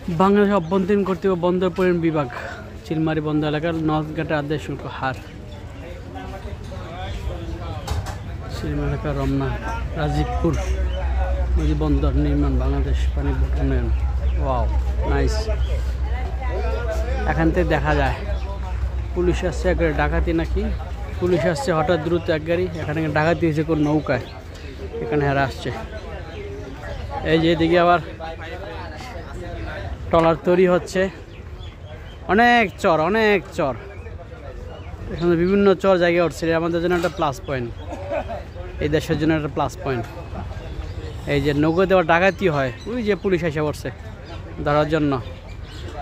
বাংলাদেশ অভ্যন্তরীণ কর্তৃপক্ষ বন্দর পরিবহন বিভাগ চিলমারি বন্দর এলাকার নথঘাটের আদেশ শুল্ক হার। চিলমারি এলাকা রমনা রাজীবপুর নদী বন্দর নির্মাণ বাংলাদেশ পানি উন্নয়ন। Wow nice. এখান থেকে দেখা যায় পুলিশ আসছে, এক গাড়ি ডাকাতি নাকি পুলিশ আসছে হঠাৎ দ্রুত এক গাড়ি, এখানে ডাকাতি হয়েছে কোন নৌকায়, এখানে হেরা আসছে। এই যে এদিকে আবার ট্রলার তৈরি হচ্ছে, অনেক চর এখানে বিভিন্ন চর জায়গায় উঠছে। আমাদের জন্য একটা প্লাস পয়েন্ট, এই দেশের জন্য একটা প্লাস পয়েন্ট। এই যে নৌকো দেওয়া ডাকাতি হয়, ওই যে পুলিশ এসে পড়ছে ধরার জন্য।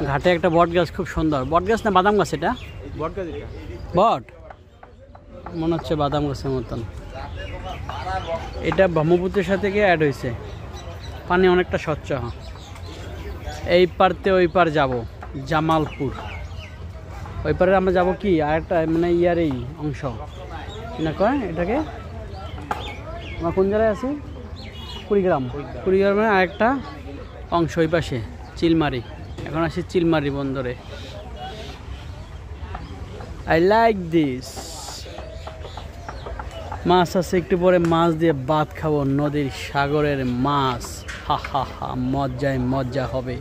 ঘাটে একটা বট গাছ, খুব সুন্দর। বট গাছ না বাদাম গাছ? এটা বট গাছ। বট মনে হচ্ছে বাদাম গাছের মতন। এটা ব্রহ্মপুত্রের সাথে গিয়ে অ্যাড হয়েছে, পানি অনেকটা স্বচ্ছ। এই পারতে ওই পার যাব জামালপুর, ওই পারে আমরা যাব কি আরেকটা মানে ইয়ার এই অংশ না কয় এটাকে, আমরা কোন জায়গায় আছি? কুড়িগ্রামের আরেকটা অংশ ওই পাশে চিলমারি। এখন আসি চিলমারি বন্দরে। I like this. মাছ আছে, একটু পরে মাছ দিয়ে ভাত খাবো, নদীর সাগরের মাছ। হা হা হা, মজ্জায় মজ্জা হবে।